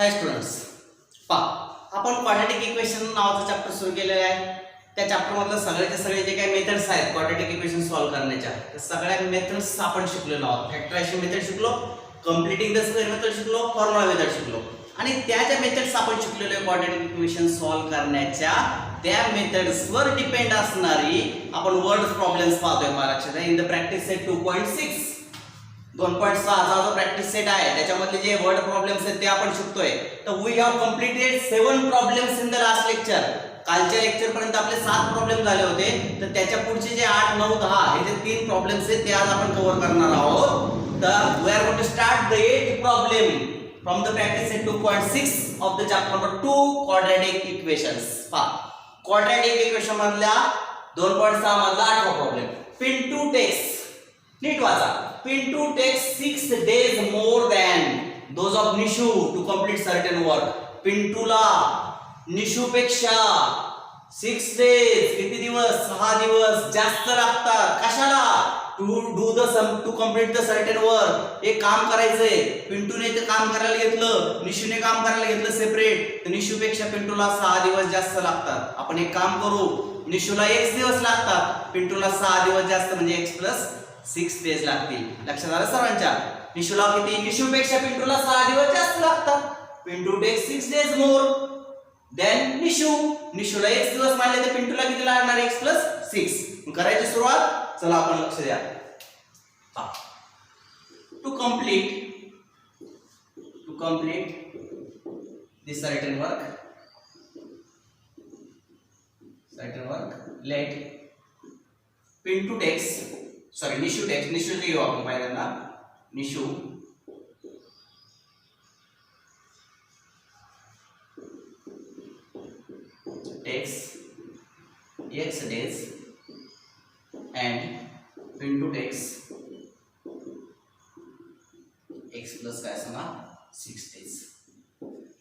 हाय students, पहा आपण quadratic equation नावाचा चॅप्टर सुरू केलेला आहे. त्या चॅप्टर मधलं सगळे जे काही मेथड्स आहेत क्वाड्रॅटिक इक्वेशन सॉल्व्ह करण्याच्या, त्या सगळ्या मेथड्स आपण शिकलेलो आहोत. फॅक्टरायझेशन मेथड शिकलो, कंप्लीटिंग द स्क्वेअर मेथड शिकलो, फॉर्म्युला मेथड शिकलो. आणि त्या ज्या मेथड्स आपण शिकलेलो आहे क्वाड्रॅटिक इक्वेशन सॉल्व्ह करण्याच्या, त्या मेथड्सवर डिपेंड असणारी आपण वर्ड प्रॉब्लेम्स पाहतोय. मला लक्षात आहे. इन द प्रॅक्टिस सेट 2.6 2.6 हा जो प्रॅक्टिस सेट आहे त्याच्यामधले जे वर्ड प्रॉब्लेम्स आहेत ते आपण शिकतोय. तर we have completed 7 problems in the last lecture. कालच्या लेक्चर पर्यंत आपले 7 प्रॉब्लेम झाले होते. तर त्याच्या पुढचे जे 8, 9, 10 हे जे 3 प्रॉब्लेम्स आहेत ते आज आपण कव्हर करणार आहोत. तर we are going to start the 8th problem from the practice set 2.6 of the chapter number 2 quadratic equations. पहा, क्वाड्रॅटिक इक्वेशन मधल्या 2.6 मधला 8वा प्रॉब्लेम. पिंटू टेक्स, नीट वाचा, Pintu takes 6 days more than those of Nishu to complete certain work. पिंटूला निशूपेक्षा 6 days किती दिवस, 6 दिवस जास्त लागतात. कशाला? To complete the certain work. एक काम करायचंय. पिंटूने ते काम करायला घेतलं, निशूने काम करायला घेतलं सेपरेट. तर निशूपेक्षा पिंटूला 6 दिवस जास्त लागतात. आपण एक काम करू, निशूला 1 दिवस लागतात, पिंटूला 6 दिवस जास्त म्हणजे x + 6 days लागतील. लक्षात आलं सर्वांच्या? निशूला किती, निशूपेक्षा पिंटूला 6 दिवस जास्त लागतात. Pintu takes 6 days more than Nishu. निशूला 1 दिवस मानले तर पिंटूला किती लागणार, x + 6. करायची सुरुवात. चला आपण लक्ष द्या. To complete this certain work let Pintu takes, sorry Nishu takes, निशूचे घेऊ आपण पहिल्यांदा. Nishu takes x days and Pintu takes x + काय सांगा 6 days.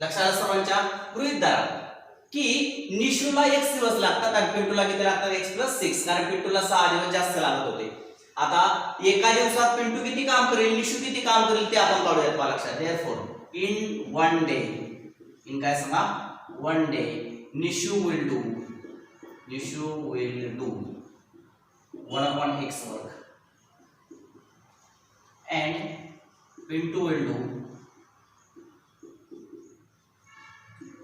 लक्षात सर्वांच्या? गृहीत धरा की निशूला 1 दिवस लागतात आणि पिंटूला किती लागतात, x + 6. कारण पिंटूला 6 दिवस जास्त लागत होते. आता एका दिवसात पिंटू किती काम करेल, निशू किती काम करेल ते आपण काढूयात. मला लक्षात. देयरफॉर इन 1 डे, इन काय सांगा 1 day, Nishu will do 1/x work and Pintu will do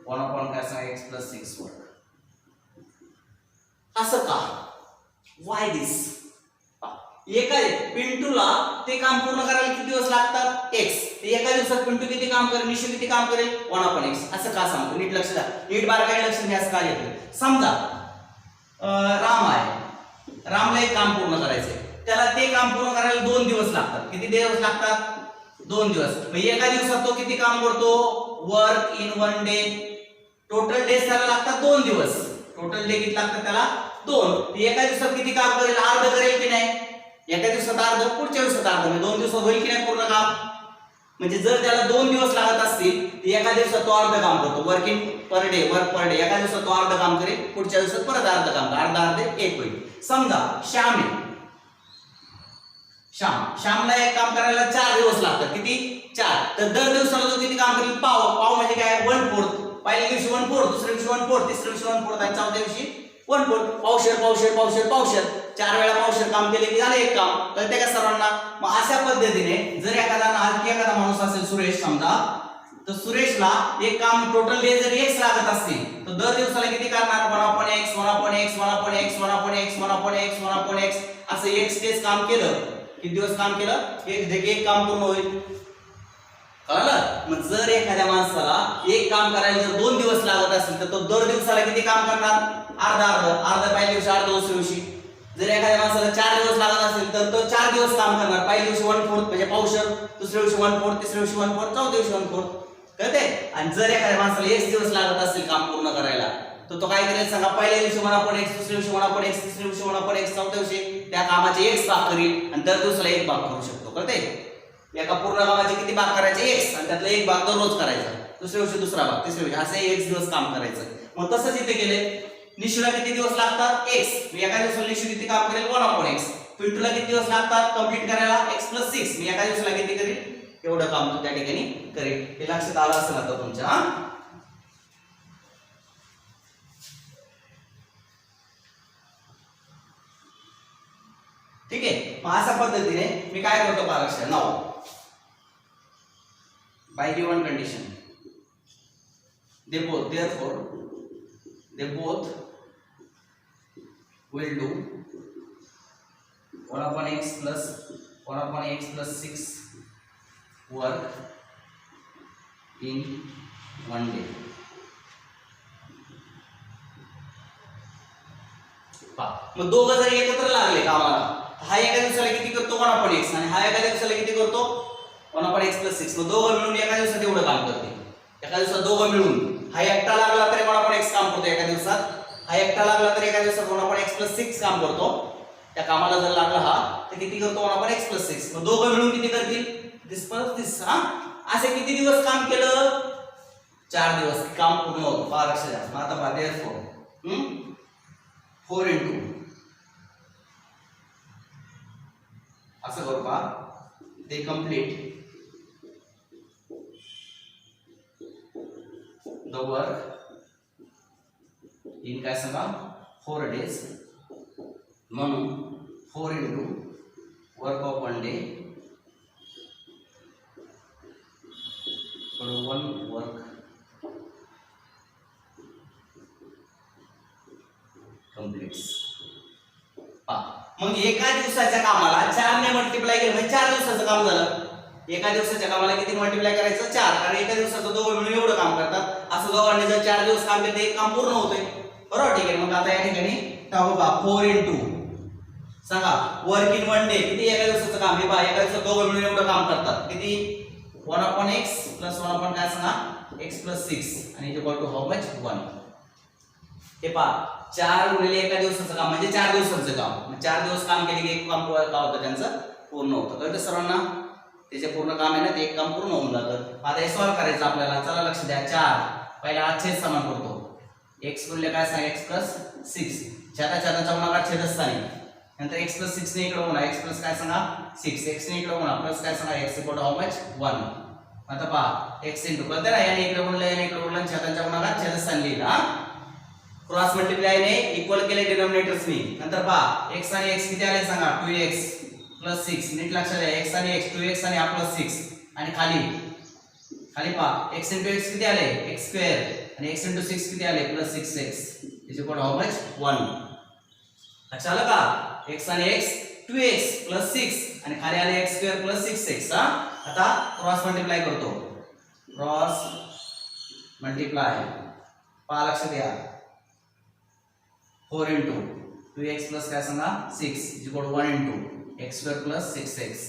1/काय सांगा x + 6 वर्क. असं का? Why this? एका पिंटूला ते काम पूर्ण करायला किती दिवस लागतात, x. ते एका दिवसात पिंटू किती काम करेल, निशू किती काम करेल, 1/x. असं का सांगतो? नीट लक्ष द्या. नीट बारकाईने लक्ष द्या. असं का येतं? समजा राम आहे, रामला एक काम पूर्ण करायचंय. त्याला ते काम पूर्ण करायला 2 दिवस लागतात. किती दिवस लागतात? 2 दिवस. मग एका दिवसात तो किती काम करतो, work in 1 day. Total days त्याला लागतात 2 दिवस. टोटल डे किती लागतात त्याला 2. एका दिवसात किती काम करेल, अर्ध करेल की नाही? एका दिवसात अर्ध, पुढच्या दिवसात अर्ध, म्हणजे 2 दिवसात होईल की नाही पूर्ण काम? म्हणजे जर त्याला 2 दिवस लागत असतील तर एका दिवसात तो अर्ध काम करतो. Working per day, work per day. एका दिवसात तो अर्ध काम करेल, पुढच्या दिवसात परत अर्ध काम करेल. अर्ध 1 होईल. समजा श्याम आहे, श्यामला एक काम करायला 4 दिवस लागतात. किती? 4. तर दर दिवसाला तो किती काम करेल, पाव म्हणजे काय 1/4. पहिल्या दिवशी 1/4, दुसऱ्या दिवशी 1/4, तिसऱ्या दिवशी 1/4 आणि चौथ्या दिवशी 1/4. पावशेर 4 वेळा पावशेर काम केले की झालं एक काम. कळते का सर्वांना? मग अशा पद्धतीने जर एखादा माणूस असेल सुरेश समजा, तर सुरेशला एक काम टोटल डे जर x लागत असतील तर दर दिवसाला किती करणार, 1/x असं x डेज काम केलं. किती दिवस काम केलं, एक काम पूर्ण होईल. कळलं? मग जर एखाद्या माणसाला एक काम करायला जर 2 दिवस लागत असेल तर तो दर दिवसाला किती काम करणार, अर्ध पहिल्या दिवशी, अर्ध दुसऱ्या दिवशी. जर एखाद्या माणसाला 4 दिवस लागत असेल तर तो 4 दिवस काम करणार. पहिल्या दिवशी 1/4 म्हणजे पावशेर, दुसऱ्या दिवशी 1/4, तिसऱ्या दिवशी 1/4, चौथ्या दिवशी 1/4. कळते? आणि जर एखाद्या माणसाला 1 दिवस लागत असेल काम पूर्ण करायला तर तो काय करेल सांगा, पहिल्या दिवशी 1/x, दुसऱ्या दिवशी 1/x, तिसऱ्या दिवशी 1/x, चौथ्या दिवशी त्या कामाचे x भाग करील आणि दर दिवसाला 1 भाग करू शकतो. कळते? एका पूर्ण कामाचे किती भाग करायचे, x, आणि त्यातला 1 भाग दररोज करायचा. दुसऱ्या दिवशी दुसरा भाग, तिसऱ्या दिवशी असे 1 दिवस काम करायचं. मग तसंच इथे केले. निशूला किती दिवस लागतात, x. एका दिवसाला निशू किती काम करेल, 1/x. पिंटूला किती दिवस लागतात कंप्लीट करायला, x + 6. मी एका दिवसाला किती करेल, एवढं काम तो त्या ठिकाणी करेल. हे लक्षात आलं असेल आता तुमच्या. ठीक आहे. मग अशा पद्धतीने मी काय करतो पारक्षण नाव by given condition they both will do 1 upon x plus 6 work in one day. मग दोघं जर एकत्र लागले कामाला, हा एका दिवसाला किती करतो 1 upon x आणि हा एका दिवसाला किती करतो 1 upon x plus 6. मग दोघं मिळून एका दिवसात एवढं काम करते. एका दिवसात दोघं मिळून हा एकटा लागला तरी 1 upon x काम करतो एका दिवसात, हा एकटा लागला तर एका दिवसात 1 upon x plus 6 काम करतो. त्या कामाला जर लागला हा तर किती करतो 1 upon x plus 6. मग दोघं मिळून किती करतील दिस. हा असे किती दिवस काम केलं 4 दिवस काम पूर्ण होतं. फार लक्ष द्या. मग आता बाहेर 4 into असं करू पहा ते कंप्लीट the work in काय सांगा 4 days. म्हणून 4 into work of 1 day for 1 work completes. मग एका दिवसाच्या कामाला 4 ने मल्टिप्लाय केलं म्हणजे 4 दिवसाचं काम झालं. एका दिवसाच्या कामाला किती मल्टिप्लाय करायचं 4, कारण एका दिवसाचं दोघं मिळून एवढं काम करतात. असं दोघांनी जर 4 दिवस काम केलं तर एक काम पूर्ण होतंय. बरोबर. ठीक आहे. मग आता या ठिकाणी टाकू का 4 into सांगा वर्क इन 1 डे किती एका दिवसाचं काम. हे पहा एका दिवसात दोघं मिळून एवढं काम करतात. किती 1 upon x plus 1 upon काय सांगा x plus 6 आणि इक्वल टू हाऊ मच 1. हे पहा 4 गुणिले एका दिवसाचं काम म्हणजे 4 दिवसाचं काम. मग 4 दिवस काम केले की एक काम काय होतं त्यांचं पूर्ण होतं. कळतं सर्वांना. त्याचे पूर्ण काम आहे ना ते एक काम पूर्ण होऊन जातं. आता हे सॉल्व करायचं आपल्याला. चला लक्ष द्या. 4 पहिला छेद समान करतो. x गुणिले काय सांगा x plus 6 छेदाच्या गुणाकार छेदस्थानी. नंतर x plus 6 ने इकडे होणार x plus काय सांगा 6 x ने इकडे होणार प्लस काय सांगा x equal to how much 1. आता पहा x इनटू कळतं ना याने इकडे गुणलं याने इकडे गुणलं छेदाच्या गुणाकार छेदस्थानी लिहिला. क्रॉस मल्टिप्लाय ने इक्वल केले डिनॉमिनेटर्स नी. नंतर पहा x आणि x किती आले सांगा 2x plus 6. नीट लक्षात द्या x आणि x 2x आणि plus 6 आणि खाली पहा x into x किती आले x स्क्वेअर आणि x into 6 किती आले plus 6x is equal to how much 1. लक्षात आलं का. x आणि x 2x plus 6 आणि खाली आले x स्क्वेअर plus 6x. हा आता क्रॉस मल्टिप्लाय करतो. क्रॉस मल्टिप्लाय पहा लक्षात द्या 4 into 2x plus काय सांगा 6 is equal to 1 into x square plus 6x.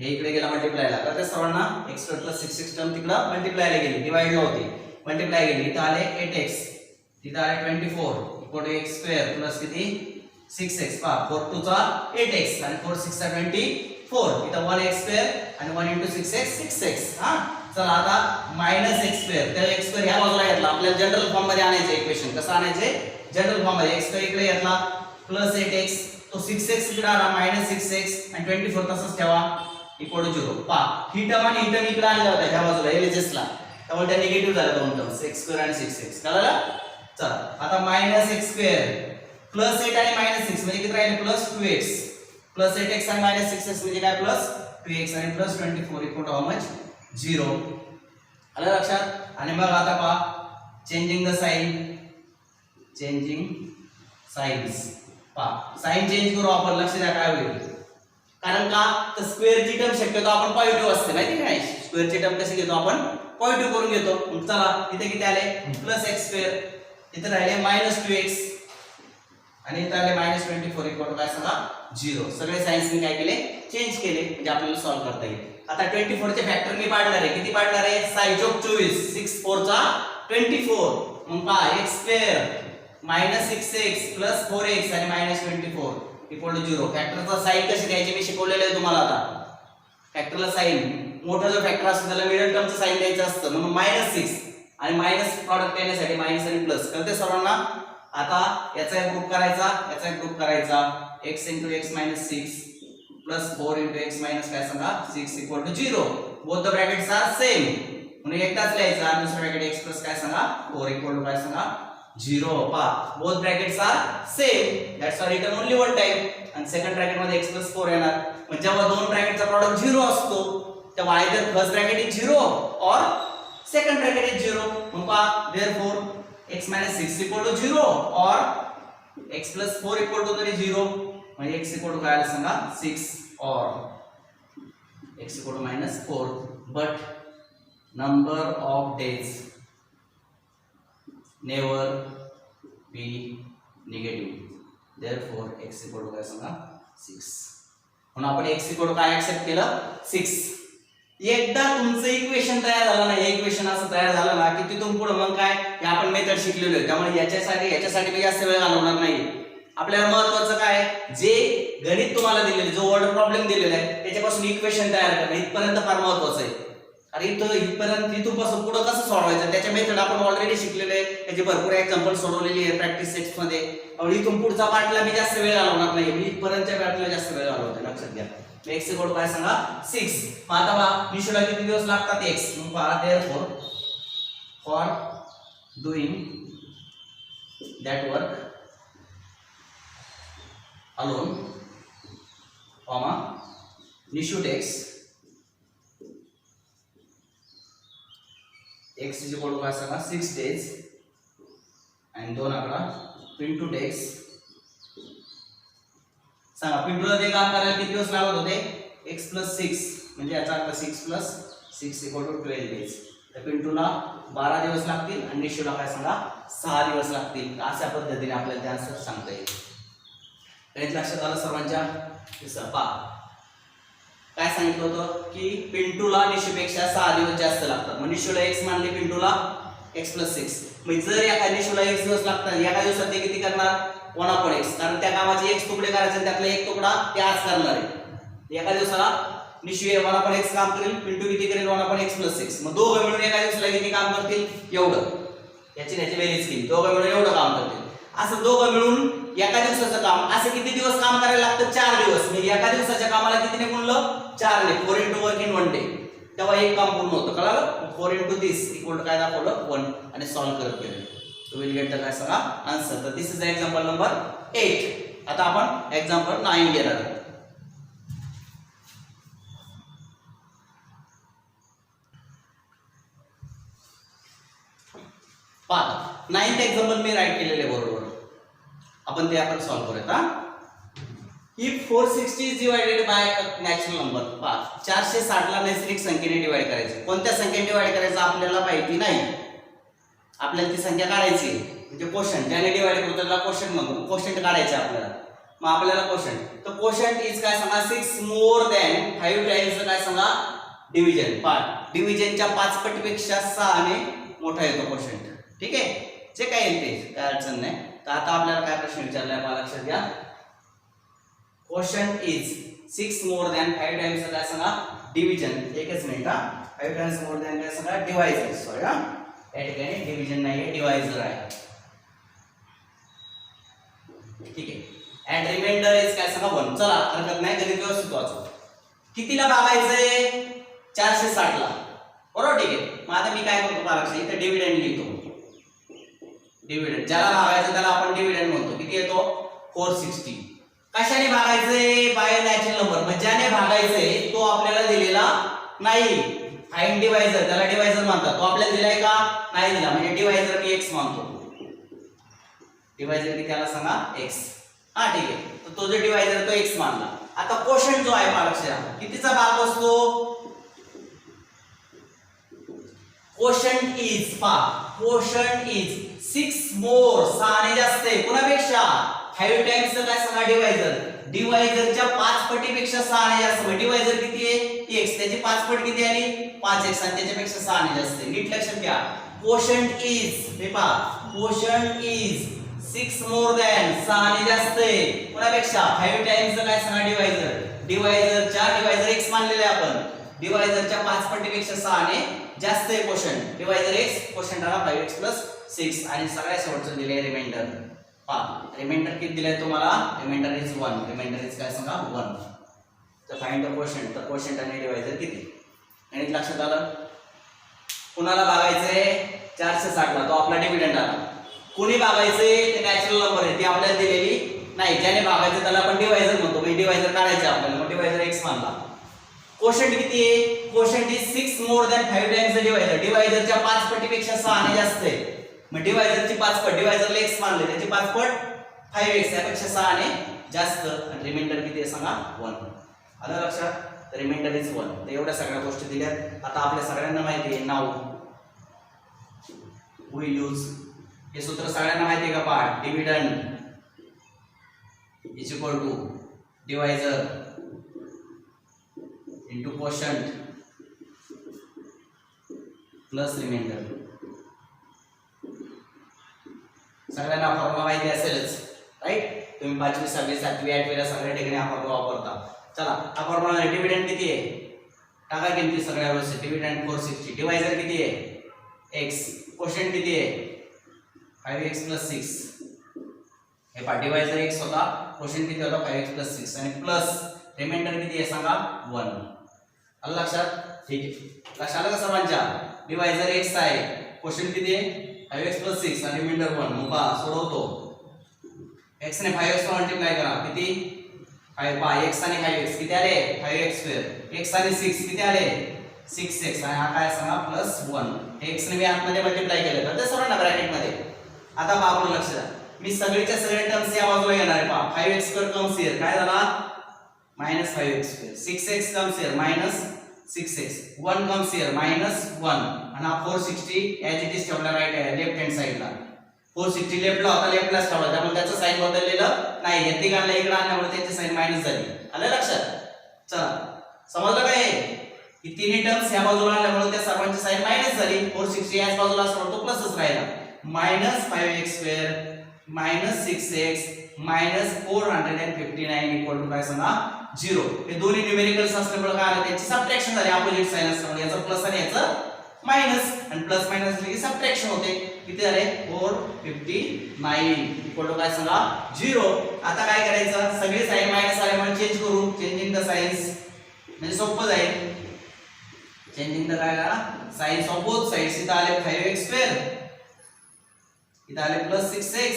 हे इकडे गेला मल्टिप्लायला. तर सर्वांना x square plus 6x term तिकडे मल्टिप्लायला गेली डिवाइडला होती मल्टिप्लाय गेली. इथं आले 8x तिथं आले 24 equal to x square plus किती 6x. पहा 4 2 चा 8x आणि 4 6 चा 24. इथं 1x स्क्वेअर आणि 1 into 6x 6x. हा चला आता -x स्क्वेअर त्या x स्क्वेअर ह्या बाजूला घेतला. आपल्याला जनरल फॉर्म मध्ये आणायचं इक्वेशन. कसं आणायचे जनरल फॉर्म मध्ये. x स्क्वेअर इकडे घेतला प्लस 8x तो 6x इकडे आला -6x आणि 24 तसंच ठेवा इक्वल टू 0. पहा ही टर्म आणि ही टर्म इकडे आलेल्या होत्या ह्या बाजूला LHS ला. त्यामुळे त्या निगेटिव्ह झाल्या दोन टर्म्स x स्क्वेअर आणि 6x. कळलं. चला आता -x स्क्वेअर प्लस 8 आणि -6 म्हणजे किती राहिले प्लस 2x प्लस 8x आणि -6x म्हणजे काय प्लस 2x आणि plus 24 equal to how much 0. आलं लक्षात. आणि मग आता पहा चेंजिंग द साइन्स पहा साइन चेंज करू आपण. लक्ष द्या काय होईल. कारण का तर स्क्वेअरची टर्म शक्यतो आपण पॉझिटिव्ह असते माहिती नाही. स्क्वेअरची टर्म कशी घेतो आपण पॉझिटिव्ह करून घेतो. चला इथे किती आले प्लस x स्क्वेअर इथे राहिले -2x आणि इथे आले -24 इक्वल टू काय सांगा 0. सगळे साइन्स मी काय केले चेंज केले म्हणजे आपल्याला सॉल्व करता येईल. आता 24 चे फॅक्टर मी पाडणार आहे. किती पाडणार आहे 6 6 4 चा 24. मग पहा x square -6x plus 4x आणि -24 इक्वल टू 0. फॅक्टरचा साइन कशी द्यायची मी शिकवलेलं आहे तुम्हाला. आता फॅक्टरला साइन मोठा जो फॅक्टर असतो त्याला मिडल टर्मचं साइन द्यायचं असतं. म्हणून -6 आणि मायनस प्रॉडक्ट येण्यासाठी मायनस आणि प्लस कळते सर्वांना. आता याचा एक ग्रुप करायचा याचा एक ग्रुप करायचा x into x - 6 plus 4 into x minus काय सांगा 6 equal to 0. Both the brackets are same म्हणून एकदाच लिहायचा आणि दुसरा ब्रॅकेट x प्लस काय सांगा 4 इक्वल टू काय सांगा 0. पहा both brackets are same that's are written only one time. आणि सेकंड ब्रॅकेट मध्ये x प्लस 4 येणार. म्हणजे जेव्हा दोन ब्रॅकेटचा प्रॉडक्ट 0 असतो तेव्हा आयदर फर्स्ट ब्रॅकेट इज 0 और सेकंड ब्रॅकेट इज 0. मग पहा therefore x minus 6 equal to 0 or x plus 4 equal to तरी 0. म्हणजे x equal to काय आलं सांगा 6 or x equal to minus 4. But number of days never be negative. Therefore x equal to काय सांगा 6. म्हणून आपण x equal to काय एक्सेप्ट केलं 6. एकदा तुमचं इक्वेशन तयार झालं ना, हे इक्वेशन असं तयार झालं ना की तिथून पुढे मग काय हे आपण मेथड शिकलेलो आहे. त्यामुळे याच्यासाठी मी जास्त वेळ घालवणार नाही. आपल्याला महत्त्वाचं काय जे गणित तुम्हाला दिलेले जो वर्ड प्रॉब्लेम दिलेला आहे त्याच्यापासून इक्वेशन तयार करणं इथपर्यंत फार महत्त्वाचं आहे. आणि इथून पासून पुढे कसं सोडवायचं त्याच्या मेथड आपण ऑलरेडी शिकलेले आहे. त्याची भरपूर एक्झाम्पल सोडवलेली आहे प्रॅक्टिस सेट्स मध्ये. इथून पुढचा पार्टला मी जास्त वेळ घालवणार नाही. मी इथपर्यंतच्या पार्टला जास्त वेळ घालवतो लक्षात घ्या. x इक्वल टू काय सांगा 6. मग आता पहा निशूला किती दिवस लागतात x. मग पहा therefore for doing that work alone comma Nishu takes x is equal to काय सांगा 6 days आणि 2 आकडा पिंटू टेक्स सांगा. पिंटूला ते काम करायला किती दिवस लागत होते x प्लस 6 म्हणजे याचा अर्थ 6 प्लस 6 इक्वल टू 12 days. तर पिंटूला 12 दिवस लागतील आणि निशूला काय सांगा 6 दिवस लागतील. अशा पद्धतीने आपल्याला ते आन्सर सांगता येईल. गणित लक्षात आलं सर्वांच्या. पहा काय सांगितलं होतं की पिंटूला निशूपेक्षा 6 दिवस जास्त लागतात. मग निशूला x मानले पिंटूला x प्लस 6. मग जर एका निशूला x दिवस लागतात एका दिवसात ते किती करणार 1/x. कारण त्या कामाचे x तुकडे करायचे त्यातला एक तुकडा ते आज करणार आहे. एका दिवसाला निशू 1/x काम करेल पिंटू किती करेल 1/x प्लस 6. मग दोघं मिळून एका दिवसाला किती काम करतील एवढं. याची बेरीज केली दोघं मिळून एवढं काम करतील. असं दोघं मिळून एका दिवसाचं काम असं किती दिवस काम करायला लागतं 4 दिवस. म्हणजे एका दिवसाच्या कामाला कितीने गुणलं 4 ने. 4 into work in 1 day. तेव्हा एक काम पूर्ण होतं कळालं. 4 into this equal to काय दाखवलं 1 आणि सॉल्व्ह करत गेले. You will get the काय सांगा आन्सर. तर दिस इज एक्झाम्पल नंबर 8. आता आपण एक्झाम्पल 9 घेणार आहोत. पहा 9th एक्झाम्पल मी राईट केलेले बरोबर. आपण ते आपण सॉल्व्ह करूयात. हा if 460 is divided by a natural number. पहा 460 ला नैसर्गिक संख्येने डिवाइड करायचे. कोणत्या संख्येने डिवाइड करायचं आपल्याला माहिती नाही. आपल्याला ती संख्या काढायची म्हणजे कोशंट ज्याने डिवाइड करू त्याला कोशंट म्हणतो. कोशंट काढायचे आपल्याला. मग आपल्याला कोशंट तर कोशंट इज काय सांगा 6 मोर दॅन 5 टाइम्स काय सांगा डिव्हिजन. पहा डिव्हिजनच्या 5 पटीपेक्षा 6 ने मोठा येतो कोशंट. ठीक आहे जे काय येईल ते काय अडचण नाही. तर आता आपल्याला काय प्रश्न विचारलाय मला लक्षात घ्या. Question is 6 more than 5 times काय सांगा डिव्हिजन. एकच मिनिट. 5 टाइम्स मोर दॅन काय सांगा डिवायझर. सॉरी या ठिकाणी डिव्हिजन नाहीये डिवायझर आहे. ठीक आहे. अँड रिमाइंडर इज काय सांगा 1. चला हरकत नाही गणित व्यवस्थित वाचू. कितीला भागायचंय 460 ला बरोबर. ठीक आहे. मग आता मी काय करतो पालक इथे डिव्हिडंड लिहितो. डिव्हिडंड ज्याला भागायचं त्याला आपण डिव्हिडंड म्हणतो. किती येतो 460. कशाने भागायचंय बाय नॅचरल नंबर. म्हणजे ज्याने भागायचंय तो आपल्याला दिलेला नाही. फाइंड डिवायझर त्याला डिवायझर म्हणतात. तो आपल्याला दिलाय का नाही दिला. म्हणजे डिवायझर मी x मानतो. डिवायझर की त्याला सांगा x. हा ठीक आहे. तर तो जो डिवायझर तो x मानला. आता कोशंट जो आहे पालक कितीचा भाग असतो कोशंट इज कोशंट इज 6 मोर 6 ने जास्त आहे कोणापेक्षा 5 टाइम्स काय सांगा डिवायझर. डिवायझरच्या 5 पटीपेक्षा 6 ने जास्त. डिवायझर किती आहे x. त्याची 5 पट किती आली 5x आणि त्याच्यापेक्षा 6 ने जास्त आहे. नीट लक्षात घ्या. कोशंट इज हे पहा कोशंट इज 6 मोर दॅन 6 ने जास्त आहे कोणापेक्षा 5 टाइम्स काय सांगा डिवायझर. डिवायझर x मानलेले आपण. डिवायझरच्या 5 पटीपेक्षा 6 ने जास्त आहे कोशंट. डिवायझर x कोशंट आला 5x प्लस 6 आणि सगळ्या शेवटचं दिले रिमाइंडर. पहा रिमाइंडर किती दिलाय तुम्हाला. Reminder is 1. रिमाइंडर इज काय सांगा 1. तर फाइंड द कोशंट, तर कोशंट आणि डिवायझर किती आणि लक्षात आलं. कुणाला भागायचंय 460 ला, तो आपला डिव्हिडंड आला. कुणी भागायचंय ते नॅचरल नंबर आहे, ती आपल्याला दिलेली नाही. ज्याने भागायचं त्याला आपण डिवायझर म्हणतो. म्हणजे डिवायझर काढायचं आपल्याला, मग डिवायझर x मानला. कोशंट किती आहे? Quotient is 6 more than 5 times the divisor. डिवायझरच्या 5 पटीपेक्षा 6 ने जास्त आहे. मग डिवायझरची 5 पट, डिवायझरला x मानले, त्याची 5 पट 5x, यापेक्षा 6 ने जास्त. आणि रिमाइंडर किती आहे सांगा? 1. आलं लक्षात? तर रिमाइंडर इज 1. तर एवढ्या सगळ्या गोष्टी दिल्यात. आता आपल्या सगळ्यांना माहिती आहे नाव वी यूज, हे सूत्र सगळ्यांना माहिती आहे का? पाठ dividend is equal to divisor into quotient plus remainder. सगळ्यांना फॉर्म्युला माहिती असेलच, राईट? तुम्ही 5वी 6वी 7वी 8वी ला सगळ्या ठिकाणी हा फॉर्म्युला वापरता. चला, हा फॉर्म्युला डिव्हिडंड किती आहे? टाका किमती सगळ्या व्यवस्थित. डिव्हिडंड 460, डिवायझर किती आहे? x, कोशंट किती आहे? 5x + 6. हे पहा, डिवायझर x होता, कोशंट किती होता? 5x + 6 आणि प्लस रिमाइंडर किती आहे सांगा? 1. आलं लक्षात? ठीक आहे. लक्षात आलं का सर्वांच्या? डिवायझर x आहे, कोशंट किती आहे? 5x + 6 आणि रिमाइंडर 1. मग पहा, सोडवतो. x ने 5x मल्टिप्लाय करा, किती? 5 पहा, x आणि 5x किती आले? 5x². x आणि 6 किती आले? 6x. आणि हा काय सांगा? +1. x ने मी आतमध्ये मल्टिप्लाय केलं तर ते सर्वांना ब्रॅकेट मध्ये. आता पहा, आपण लक्ष द्या, मी सगळीच्या सगळे टर्म्स या बाजूला येणार आहे. पहा, 5x² कम्स हिअर, काय झाला? -5x². 6x comes here, -6x. 1 comes here, -1. आणि हा 460 ॲज इट इज ठेवला राईट लेफ्ट हँड साइडला. 460 लेफ्टला होता, लेफ्टलाच ठेवला, त्यामुळे त्याचं साइन बदललेलं नाही. या तिघांना इकडे आणल्यामुळे त्याची साइन मायनस झाली. आलं लक्षात? चला, समजलं काय? ही तिन्ही टर्म्स या बाजूला आणल्यामुळे त्या सर्वांची साइन मायनस झाली. 460 याच बाजूला असणार, तो प्लसच राहिला. -5x² -6x -459 इक्वल टू काय सांगा? 0. हे दोन्ही न्यूमेरिकल्स असल्यामुळे काय आलं? त्यांची सबट्रॅक्शन झाली. अपोजिट साइन असल्यामुळे याचं प्लस आणि याचं मायनस, आणि प्लस मायनस असले की सबट्रॅक्शन होते. किती झाले? 459 इक्वल टू काय सांगा? 0. आता काय करायचं? सगळे साइन मायनस आल्यामुळे चेंज करू. चेंजिंग द साइन्स म्हणजे सोपं जाईल. चेंजिंग द काय करा? Signs of both sides. इथं आले 5x², इथं आले +6x,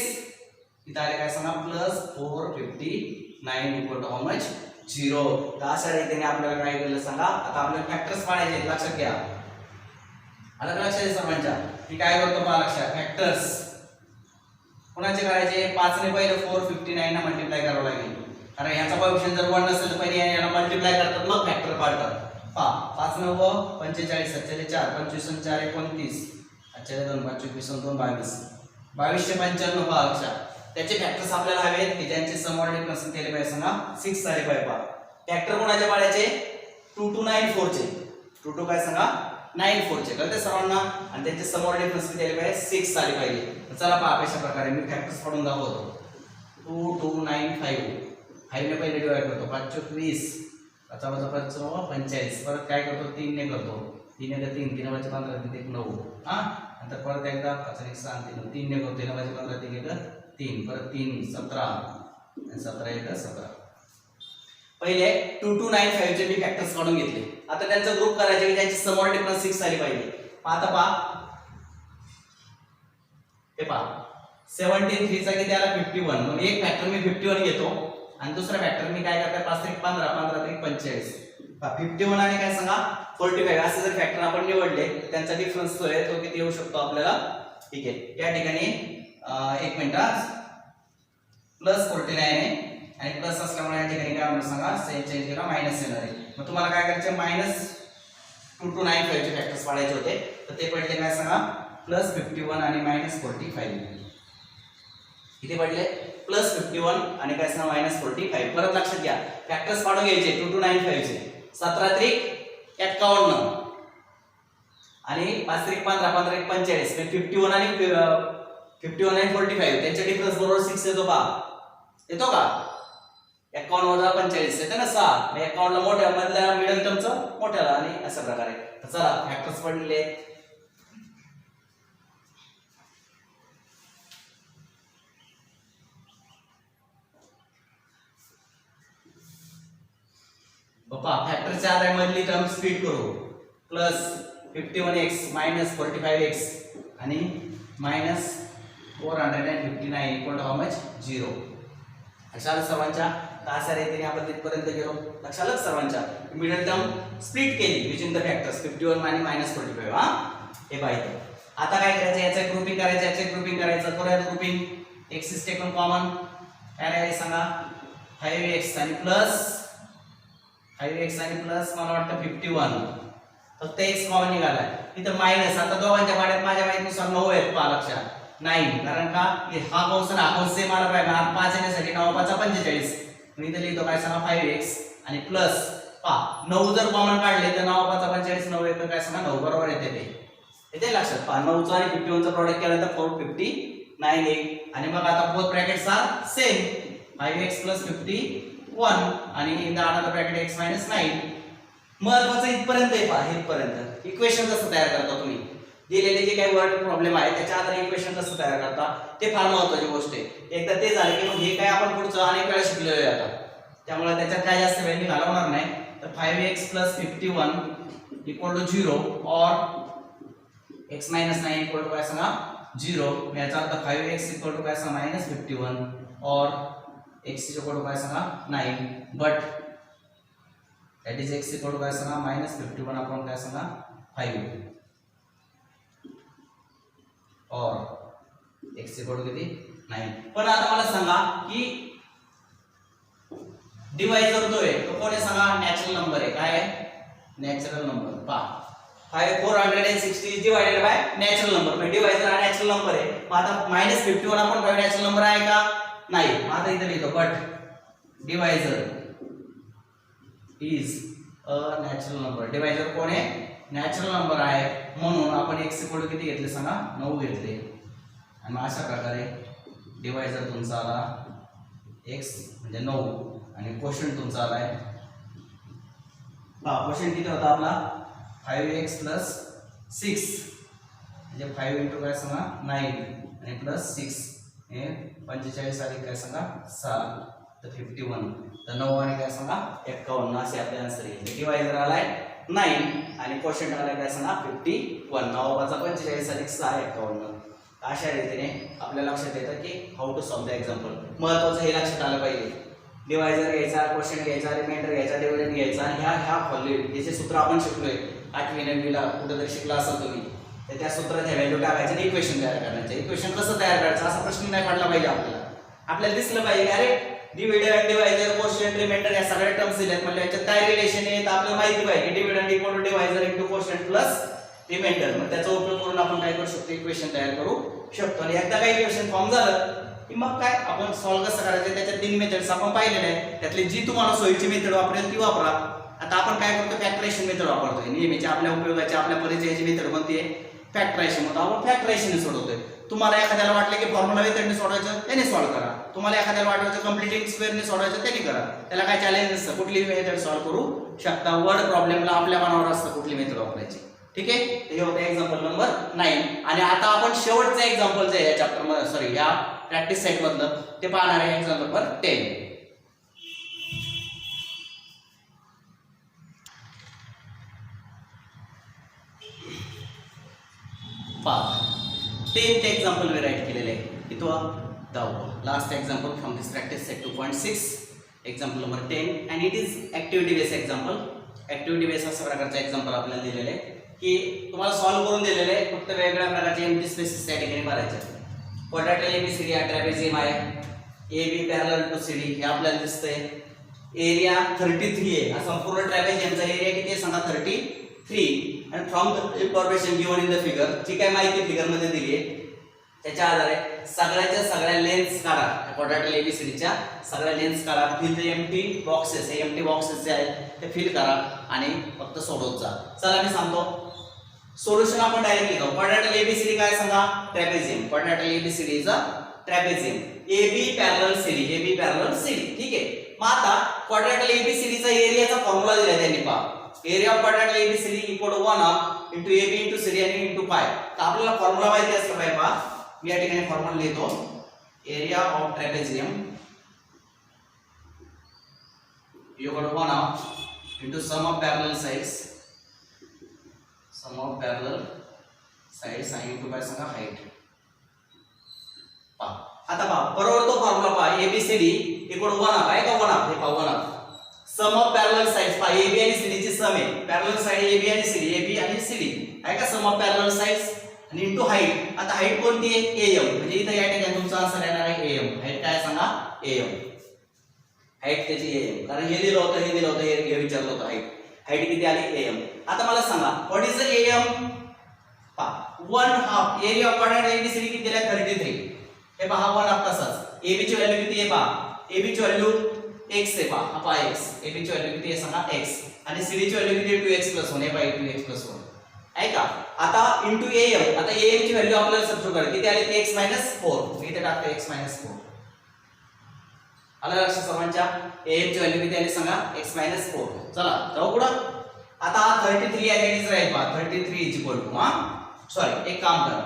इथं आले काय सांगा? +459 इक्वल टू हाऊ मच? 0. तर अशा रीतीने आपल्याला काय केलं सांगा? आता आपल्याला फॅक्टर्स काढायचे, लक्षात घ्या. आलं का लक्षात सर्वांच्या? मी काय करतो पहा लक्षात. फॅक्टर्स कोणाचे करायचे? 5 ने पहिले 459 ला मल्टिप्लाय करावं लागेल, कारण याचा कोएफिशिएंट जर 1 नसेल तर पहिले याला मल्टिप्लाय करतात, मग फॅक्टर काढतात. पहा, 5 9 45, 7 4 25 4 29, 2 5 25 2 22, 2295. पहा लक्षात. त्याचे फॅक्टर्स आपल्याला हवे आहेत की ज्यांचे समवर्ड डिफरन्स केले पाहिजे सांगा? 6 आले पाहिजे. पहा, फॅक्टर कोणाचे पाडायचे? 2294 चे. 22 काय सांगा? 94 चे. कळते सर्वांना? आणि त्यांचे समवर्ड डिफरन्स किती आले पाहिजे? 6 आले पाहिजे. चला पहा, अशा प्रकारे मी फॅक्टर्स काढून दाखवतो. 2295 5 ने पहिले डिवाइड करतो, 5 × 20, 5 × 5 = 45. परत काय करतो? 3 ने करतो, 3 × 3 3 × 5 15 3 × 9. हा, नंतर परत एकदा 5 × 6 3 ने करतो, 3 × 5 15 3 × 3, परत 3 17 आणि 17 × 17. पहिले 2295 चे मी फॅक्टर्स काढून घेतले. आता त्यांचा ग्रुप करायचे की ज्यांची समवर्ड डिफरन्स 6 आली पाहिजे. आता पहा, हे पहा 73 चा किती आला? 51. मग एक फॅक्टर मी 51 घेतो आणि दुसरा फॅक्टर मी काय करतो? 5 × 15 15 × 45. 51 आणि काय सांगा? 45. असे जर फॅक्टर आपण निवडले तर त्यांचा डिफरन्स जो आहे तो किती येऊ शकतो आपल्याला? ठीक आहे, या ठिकाणी 1 मिनिट, +49 आहे आणि प्लस असल्यामुळे या ठिकाणी काय होणार सांगा? साइन चेंज केला, मायनस येणार आहे. मग तुम्हाला काय करायचे? -2295 चे फॅक्टर्स पाडायचे होते, तर ते पडले काय सांगा? +51 आणि -45. किती पडले? +51 आणि काय सांगा? -45. परत लक्षात घ्या, फॅक्टर्स काढून घ्यायचे 2295 चे. 17 × 51 आणि 5 × 15 15 × 45. 51 आणि 45 त्यांच्या डिफरन्स बरोबर 6 येतो पहा. येतो का? 51 - 45 येते ना 6. 51 ला मोठ्या मधल्या मिडल टर्मचं मोठ्याला आणि अशा प्रकारे. चला, फॅक्टर्स पडलेले. पप्पा फॅक्टरच्या आधारामधली टर्म स्प्लिट करू. प्लस 51x मायनस 45x आणि minus 459 equal to how much 0. लक्षात सर्वांच्या अशा रीतीने आपण तिथपर्यंत गेलो. लक्षात सर्वांच्या मिडल टर्म स्प्लिट केली युजिंग द फॅक्टर्स 51 आणि मायनस 45. हा हे पाहिजे. आता काय करायचं, याचं ग्रुपिंग करायचं, याचं ग्रुपिंग करायचं. करूया grouping. x is taken common. काय आहे सांगा 5x आणि प्लस 5x आणि प्लस मला वाटतं 51. फक्त x कॉमन निघाला. इथं मायनस. आता दोघांच्या पाड्यात माझ्या माहितीनुसार 9 आहेत. पहा लक्षात 9 कारण का हा कंस ना कंस सेम आला पाहिजे. हा 5 येण्यासाठी 9 5 45. मी इथे लिहितो काय सांगा 5x आणि प्लस पहा 9 जर कॉमन काढले तर 9 5 45 9 1 काय सांगा 9 बरोबर येते ते. येते लक्षात. पहा 9 चा आणि 51 चा प्रोडक्ट केला तर 459 येईल. आणि मग आता both brackets are same 5x 51 आणि in the another bracket x 9. महत्वाचं इथपर्यंत आहे. पहा इथपर्यंत इक्वेशन कसं तयार करता तुम्ही, दिलेले जे काही वर्ड प्रॉब्लेम आहे त्याच्या आधारे इक्वेशन कसं तयार करता ते फार महत्त्वाची गोष्ट आहे. एकदा ते झाले की मग हे काय आपण पुढचं अनेक वेळा शिकलेलो आहे आता, त्यामुळे त्याच्यात काय जास्त वेळ मी घालवणार नाही. तर 5x 51 इक्वल टू 0 और x 9 इक्वल टू काय सांगा 0. याचा अर्थ 5x इक्वल टू काय सांगा -51 और x इक्वल टू काय सांगा 9. But that is x equal to काय सांगा -51 अपॉन काय सांगा 5 और x इक्वल टू किती 9. पण आता मला सांगा की डिवाइजर जो आहे तो कोण आहे सांगा, नॅचरल नंबर आहे. काय आहे नॅचरल नंबर. पहा 460 is divided by natural number. म्हणजे डिवाइजर हा नॅचरल नंबर आहे. मग आता -51 आपण 5 नॅचरल नंबर आहे का नाही. मग आता इथे लिहितो but divisor is a natural number. Divisor कोण आहे नॅचरल नंबर आहे. म्हणून आपण x इक्वल टू किती घेतले सांगा 9 घेतले. आणि मग अशा प्रकारे डिवाइजर तुमचा आला x म्हणजे 9 आणि क्वोशंट तुमचा आलाय. हा क्वोशंट किती होता आपला 5x + 6 म्हणजे 5 * काय सांगा 9 आणि प्लस 6 हे 45 अधिक काय सांगा 6 तर 51. तर 9 आणि काय सांगा 51 असे आपले आन्सर येईल. डिवाइजर आलाय 9 आणि क्वोशंट आलाय काय सांगा 51. 9 * 45 अधिक 6 51. अशा रीतीने आपल्या लक्षात येतं की how to solve the example. महत्त्वाचं हे लक्षात आलं पाहिजे. डिवाइजर घ्यायचा, क्वोशंट घ्यायचा, रिमाइंडर घ्यायचा, डिव्हिडंड घ्यायचा. ह्या फॉलोइंग हे जे सूत्र आपण शिकलोय 8वी 9वीला कुठेतरी शिकला असाल तुम्ही, तर त्या सूत्राच्या व्हॅल्यू टाकायचं आणि इक्वेशन तयार करायचं. इक्वेशन कसं तयार करायचं असा प्रश्न नाही पडला पाहिजे आपल्याला. आपल्याला दिसलं पाहिजे की अरे डिव्हिडंड, डिवाइजर, क्वोशंट, रिमाइंडर या सगळ्या टर्म्स दिल्यात म्हणजे याच्यात काय रिलेशन आहे तर आपल्याला माहिती पाहिजे. Dividend equal to divisor into quotient plus remainder. मग त्याचा उपयोग करून आपण काय करू शकतो इक्वेशन तयार करू शकतो. आणि एकदा काही इक्वेशन फॉर्म झालं की मग काय आपण सॉल्व्ह कसं करायचं त्याच्यात 3 मेथड्स आपण पाहिलेले आहेत. त्यातली जी तुम्हाला सोयीची मेथड वापरेल ती वापरा. आता आपण काय करतो फॅक्टरायझेशन मेथड वापरतोय. नेहमीची आपल्या उपयोगाची आपल्या परिचयाची मेथड कोणती आहे फॅक्टरायझेशन. होतं आपण फॅक्टरायझेशन सोडवतोय. तुम्हाला एखाद्याला वाटलं की फॉर्म्युला मेथडने सोडवायचं त्याने सॉल्व्ह करा. तुम्हाला एखाद्याला वाटवायचं कम्प्लिटिंग स्क्वेअरने सोडवायचं त्याने करा. त्याला काय चॅलेंज नसतं. कुठली मेथड सॉल्व्ह करू शकता. वर्ड प्रॉब्लेमला आपल्या मनावर असतं कुठली मेथड वापरायची. ठीक आहे. हे होतं एक्झाम्पल नंबर 9. आणि आता आपण शेवटचं एक्झाम्पल जे आहे या चॅप्टर मध्ये सॉरी या प्रॅक्टिस सेट मधलं ते पाहणार आहे. Example number 10. पहा 10th एक्झाम्पल मी राईट केलेलं आहे. कितवा 10वा. Last example from this practice set 2.6 example number 10 and it is activity based example. Activity based अशा प्रकारचा एक्झाम्पल आपल्याला दिलेलं आहे की तुम्हाला सॉल्व्ह करून दिलेले आहे. फक्त वेगवेगळ्या प्रकारचे एम्प्टी स्पेसेस त्या ठिकाणी भरायचे. क्वाड्रॅटल ABCD हा ट्रॅपेझियम आहे. AB पॅरलल टू CD हे आपल्याला दिसतंय. एरिया 33 आहे. हा संपूर्ण ट्रॅपेझियमचा एरिया किती आहे सांगा 33. आणि from the information given in the figure जी काय माहिती फिगर मध्ये दिली आहे त्याच्या आधारे सगळ्याच्या सगळ्या लेन्स काढा. क्वाड्रॅटल ABCDच्या सगळ्या लेन्स काढा. Fill the empty boxes. हे एम्प्टी बॉक्सेस जे आहेत ते फिल करा आणि फक्त सोडवत जा. चला मी सांगतो सोल्युशन आपण डायरेक्टली घेऊ. क्वाड्रॅटल ABCD काय सांगा trapezium. Quadrilateral ABCD is a trapezium. AB parallel CD. AB parallel CD. ठीक आहे. मग आता क्वाड्रॅटल ABCD चा एरियाचा फॉर्म्युला दिला त्यांनी. पहा area of quadrilateral ABCD equal to 1 into AB into CD आणि इंटू पाय. तर आपल्याला फॉर्म्युला माहिती असला पाहिजे. पहा मी या ठिकाणी फॉर्म्युला लिहितो. Area of trapezium equal to 1 into sum of parallel sides आणि इंटू काय सांगा हाईट. पहा आता पहा बरोबर तो फॉर्म्युला पहा ABCD इक्वल 1 हाफ आहे का 1 हाफ. हे पहा 1 half sum of parallel sides पहा AB आणि CD ची सम आहे. पॅरलल साइड AB आणि CD आहे का सम ऑफ पॅरलल साइड्स आणि इनटू हाईट. आता हाईट कोणती आहे AM म्हणजे इथे या ठिकाणी तुमचा आन्सर येणार आहे AM. हाईट काय सांगा AM. हाईट त्याची AM कारण हे दिलं होतं हे विचारलं होतं हाईट किती आली AM. आता मला सांगा व्हॉट इज द AM. पहा 1 half area of quadrant ABCD किती दिला 33. हे पहा 1 हाफ तसाच AB ची व्हॅल्यू किती आहे पहा AB ची व्हॅल्यू x आहे पहा हा x AB ची व्हॅल्यू किती आहे सांगा x आणि CD ची व्हॅल्यू किती आहे 2x + 1 हे पहा 2x + 1 आहे का. आता इनटू AM आता AM ची व्हॅल्यू आपल्याला सबस्टिट्यूट करायची किती आली x - 4 मी इथे टाकतो x - 4 आलं लक्षात सर्वांच्या. AM ची व्हॅल्यू किती आली सांगा x - 4. चला जाऊ पुढे. आता 33 या ठिकाणीच राहील पहा 33 सॉरी एक काम करा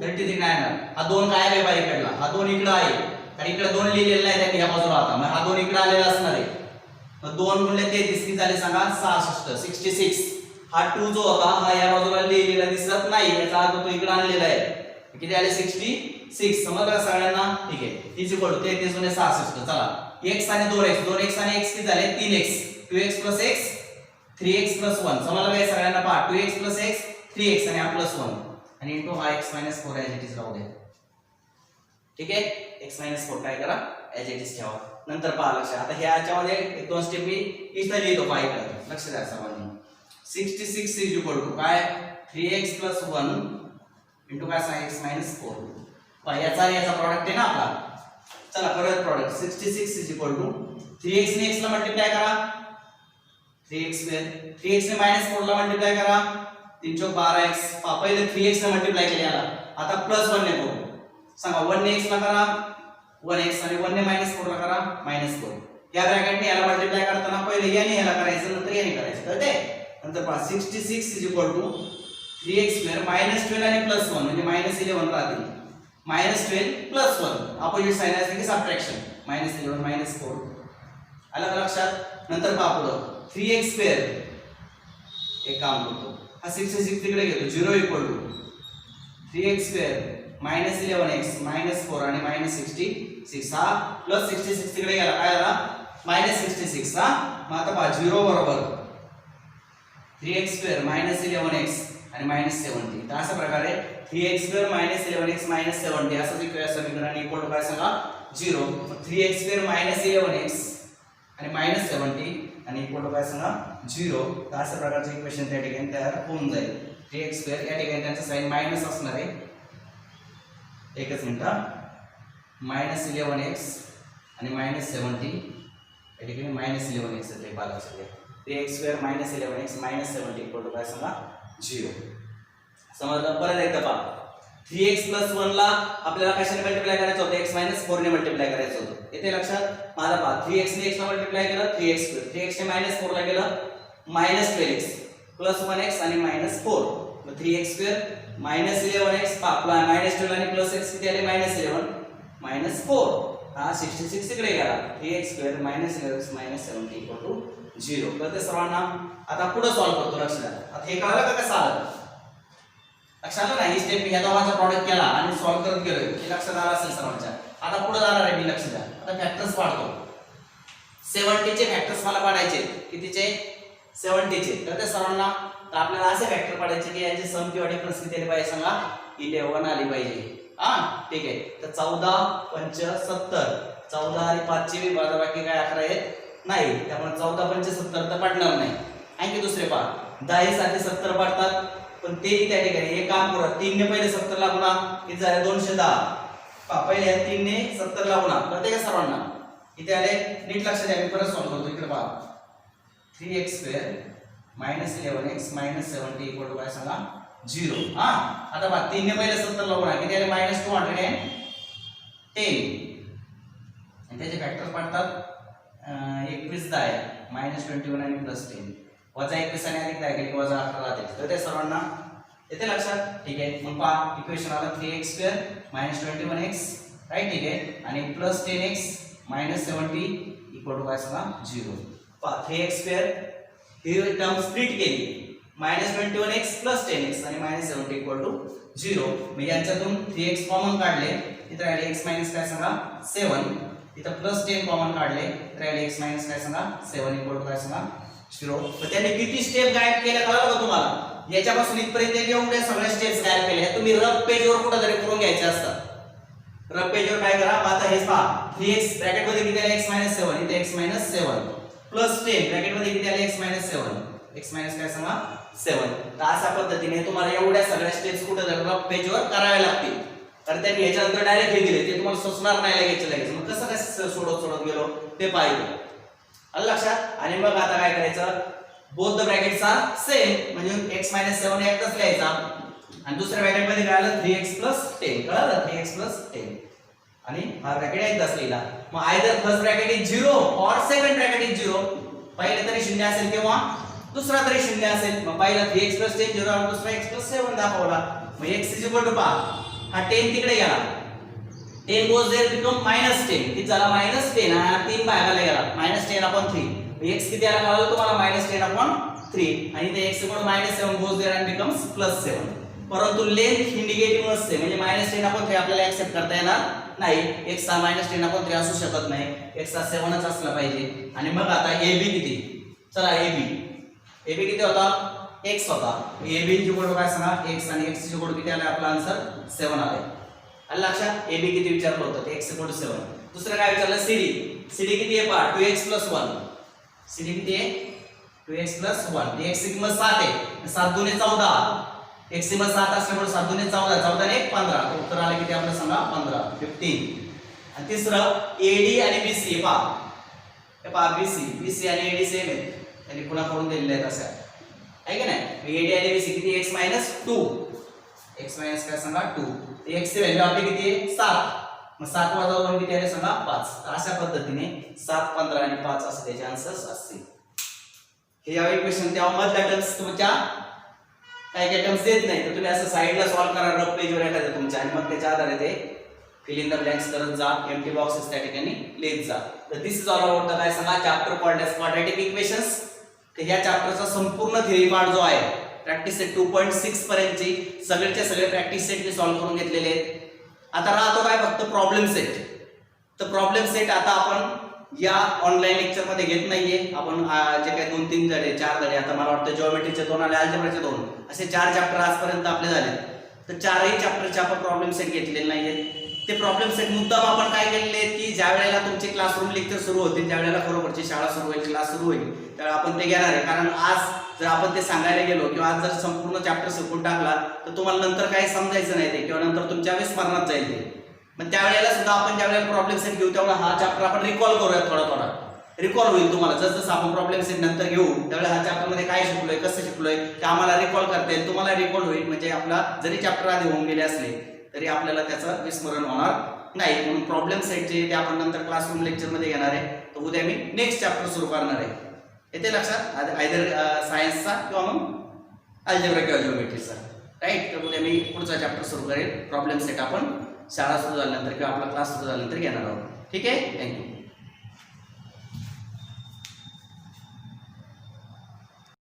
33 नाही येणार हा 2 काय आहे बाई इकडला हा 2 इकडे आहे कारण इकडे 2 लिहिलेला नाही त्यांनी या बाजूला आता मग हा 2 इकडे आलेला असणार आहे. मग 2 गुणिले 33 किती झाले सांगा 66. हा 2 जो होता हा या बाजूला लिहिलेला दिसत नाही याचा अर्थ तो इकडे आणलेला आहे किती आले 66 समजलं सगळ्यांना. ठीक आहे इज इक्वल टू 33 गुणिले 66. चला x आणि 2x आणि x किती झाले 3x 2x + x 3x + 1 समजलं काय सगळ्यांना पहा 2x + x 3x आणि हा +1 आणि इनटू हा x - 4 ॲज इट इज राहू दे. ठीक आहे x - 4 काय करा ॲज इट इज ठेवा. नंतर पहा लक्ष आता ह्याच्यामध्ये एक दोन स्टेप मी इथं लिहितो पहा इकडे लक्ष द्या सर्वांनी 66 इज इक्वल टू काय 3x + 1 इंटू काय सांगा x - 4 पहा याचा प्रॉडक्ट आहे ना आपला. चला करूया product 66 is equal to 3x ने x ला मल्टिप्लाय करा 3x ने -4 ला मल्टिप्लाय करा 3 × 12x पहिले 3x ने मल्टिप्लाय केले याला आता +1 ने करू सांगा 1 ने x ला करा 1x आणि 1 ने -4 ला करा -4. या ब्रॅकेटने याला मल्टिप्लाय करताना पहिले याने याला करायचं नंतर याने करायचं कळते. नंतर पहा 66 इज इक्वल टू 3x² -12 आणि +1 म्हणजे -11 राहतील -12 + 1 अपोजिट साइन असते की सबट्रॅक्शन -11 -4 आलं लक्षात. नंतर पहा पुढे 3x² एक काम करतो हा 66 तिकडे घेतो 0 इक्वल टू 3x² -11x -4 आणि -66 हा +66 तिकडे गेला काय आला -66 हा. मग आता पहा 0 बरोबर 3x² -11x आणि -70 तर अशा प्रकारे 3x² -11x -70 असं समीकरण इक्वल टू काय सांगा 0. 3x² -11x आणि -70 आणि इक्वल टू काय सांगा 0. तर अशा प्रकारचे इक्वेशन त्या ठिकाणी तयार होऊन जाईल. 3x² या ठिकाणी त्यांचं साइन मायनस असणार आहे एकच मिनिट -11x आणि -70 या ठिकाणी -11x येते पालक सगळे 3x² -11x -70 इक्वल टू काय सांगा 0. समजलं. परत एकदा पहा 3x + 1 ला आपल्याला कशाने मल्टिप्लाय करायचं होतं x - 4 ने मल्टिप्लाय करायचं होतं येते लक्षात. माझा पहा 3x ने x ला मल्टिप्लाय केलं 3x² 3x ने -4 ला केलं -12x +1x आणि -4 मग 3x² -11x पहा -12 आणि +x किती आले -11 -4 हा 66 तिकडे गेला 3x² -11x -70 इक्वल टू 0 कळते सर्वांना. आता पुढे सॉल्व करतो लक्ष द्या. आता हे कळलं का कसं आलं लक्षात आलं ना. ही स्टेप मी ह्या दोघांचा प्रॉडक्ट केला आणि सॉल्व करत गेलो हे लक्षात आलं असेल सर्वांच्या. आता पुढे जाणार आहे मी लक्ष द्या. आता फॅक्टर्स पाडतो 70 चे फॅक्टर्स मला पाडायचे कितीचे 70 चे. तर ते सर्वांना तर आपल्याला असे फॅक्टर पाडायचे की याची सम किंवा डिफरन्स किती आली पाहिजे सांगा 11 आली पाहिजे. हा ठीक आहे. तर 14 5 70 14 आणि 5 ची वजाबाकी काय 11 आहेत नाही त्यामुळे 14 5 70 तर पडणार नाही. आणखी दुसरे पहा 10 साठी 70 पडतात पण ते त्या ठिकाणी एक काम करा 3 ने पहिले 70 ला गुणा किती झाले 210 पहिले या 3 ने 70 ला गुणा कळते का सर्वांना. इथे आले नीट लक्ष द्या मी परत सॉल्व करतो. इकडे पहा 3x² -11x -70 इक्वल टू काय सांगा 0. हा आता पहा 3 ने पहिले 70 ला गुणा किती आले -210 आणि त्याचे फॅक्टर पडतात 21 10 -21 आणि +10 -21 आणि अधिक 10 केले -11 राहते. तर ते सर्वांना येते लक्षात. ठीक आहे. मग पहा इक्वेशन आलं 3x² -21x राईट ठीक आहे आणि +10x -70 इक्वल टू काय सांगा 0. 3x² ही टर्म स्प्लिट केली -21x + 10x आणि -70 = 0. मी यांच्यातून 3x कॉमन काढले, इथे राहिले x मायनस काय सांगा 7. इथं +10 कॉमन काढले, तर राहिले x मायनस काय सांगा 7 = काय सांगा 0. तर त्यांनी किती स्टेप गायब केल्या कळलं का तुम्हाला? याच्यापासून इथपर्यंत एवढ्या सगळ्या स्टेप्स गायब केल्या. तुम्ही रफ पेजवर कुठेतरी करून घ्यायचे असतात. रफ पेजवर काय करा, आता हे पहा 3x ब्रॅकेट मध्ये किती आले x - 7, इथे x - 7 +10 ब्रॅकेट मध्ये किती आले x - 7, x मायनस काय सांगा 7. तर अशा पद्धतीने तुम्हाला एवढ्या सगळ्या स्टेप्स कुठेतरी रफ पेजवर कराव्या लागतील. तर त्यांनी याच्यानंतर डायरेक्ट हे दिले, ते तुम्हाला सुचणार नाही लगेच. मग कसं काय सोडत गेलो ते पाहिजे. आलं लक्षात? आणि मग आता काय करायचं, both the brackets are same, म्हणजे x - 7 एकदाच लिहायचा आणि दुसऱ्या ब्रॅकेट मध्ये काय आलं 3x + 10. कळलं? 3x + 10 आणि हा ब्रॅकेट एकदाच लिहिला. मग आयदर फर्स्ट ब्रॅकेट इज 0 और सेकंड ब्रॅकेट इज 0. पहिले तरी 0 असेल किंवा दुसरा तरी 0 असेल. मग पहिला 3x + 10 0 आणि दुसरा x + 7 दाखवला. मग x = पहा हा 10 तिकडे गेला, 10 goes there become -10. किती झाला -10 आणि 3 भागाला गेला -10/3. x किती आला कळलं तुम्हाला -10/3 आणि ते x = -7 goes there and becomes +7. परंतु लेंथ ही निगेटिव्ह असते, म्हणजे -10/3 आपल्याला एक्सेप्ट करता येणार नाही. x हा -10/3 असू शकत नाही, x हा 7च असला पाहिजे. आणि मग आता ab किती, चला ab किती होता x होता. ab = काय सांगा x आणि x = किती आला, आपला आन्सर 7 आलाय. आलं लक्षात? ab किती विचारलं होतं, x = 7. दुसरं काय विचारलं cd किती आहे पहा 2x + 1. cd किती आहे 2x + 1. x ची किंमत 7 आहे, 7 × 2 = 14. x ची किंमत 7 असल्यामुळे 7 × 2 = 14, 14 ने 15. तर उत्तर आले किती आपलं सांगा 15 15. आणि तिसरं AD आणि BC पहा, हे पहा BC आणि AD सेम आहेत, त्यांनी पुन्हा करून दिलेले आहेत असं आहे की नाही. AD आणि BC किती x - 2, x मायनस काय सांगा 2. x ची व्हॅल्यू आपली किती आहे 7. मग 7 + 2 किती आहे सांगा 5. तर अशा पद्धतीने 7 15 आणि 5 असे त्याचे आन्सर्स असतील. हे या इक्वेशन तेव्हा मधल्या टर्म्स तुमच्या काही टर्म्स देत नाही, तर तुम्ही असं साइडला सॉल्व्ह करा रफ पेजवर एखाद्या तुमच्या, आणि मग त्याच्या आधारे ते फिल इन द ब्लँक्स करत जा, एम्प्टी बॉक्सेस त्या ठिकाणी लिहित जा. तर this is all about the काय सांगा chapter called as quadratic equations. तर ह्या चॅप्टरचा संपूर्ण थेअरी पार्ट जो आहे प्रॅक्टिस सेट 2.6 पर्यंतची सगळे प्रॅक्टिस सेट मी सॉल्व्ह करून घेतलेले आहेत. आता राहतो काय फक्त प्रॉब्लेम सेट. तर प्रॉब्लेम सेट आता आपण या ऑनलाईन लेक्चर मध्ये घेत नाहीये. आपण जे काही 2-3 धडे 4 धडे, आता मला वाटतं जिओमेट्रीचे 2 आणि अल्जेब्राचे 2 असे 4 चॅप्टर आजपर्यंत आपले झाले. तर 4ही चॅप्टरचे आपण प्रॉब्लेम सेट घेतलेले नाहीयेत. ते प्रॉब्लेम सेट मुद्दाम आपण काय केलेले आहेत की ज्या वेळेला तुमचे क्लासरूम लेक्चर सुरू होतील, ज्या वेळेला खरोखरची शाळा सुरू होईल, क्लास सुरू होईल, त्यावेळेला आपण ते घेणार आहे. कारण आज जर आपण ते सांगायला गेलो किंवा आज जर संपूर्ण चॅप्टर शिकून टाकला तर तुम्हाला नंतर काही समजायचं नाही ते, किंवा नंतर तुमच्या विस्मरणात जाईल ते. मग त्यावेळेला सुद्धा आपण ज्या वेळेला प्रॉब्लेम सेट घेऊ त्यावेळेला हा चॅप्टर आपण रिकॉल करूया, थोडा रिकॉल होईल तुम्हाला. जसं आपण प्रॉब्लेम सेट नंतर घेऊ त्यावेळेला हा चॅप्टर मध्ये काय शिकलोय, कसं शिकलोय ते आम्हाला रिकॉल करता येईल, तुम्हाला रिकॉल होईल. म्हणजे आपला जरी चॅप्टर आधी होऊन गेले असले तरी आपल्याला त्याचं विस्मरण होणार नाही. म्हणून प्रॉब्लेम सेट जे ते आपण नंतर क्लासरूम लेक्चर मध्ये घेणार आहे. तर उद्या मी नेक्स्ट चॅप्टर सुरू करणार आहे. येते लक्षात? आयदर सायन्सचा किंवा मग अल्जेब्रा किंवा जिओमेट्रीचा, राईट. तर उद्या मी पुढचा चॅप्टर सुरू करेल. प्रॉब्लेम सेट आपण शाळा सुरू झाल्यानंतर किंवा आपला क्लास सुरू झाल्यानंतर घेणार आहोत. ठीक आहे, थँक्यू.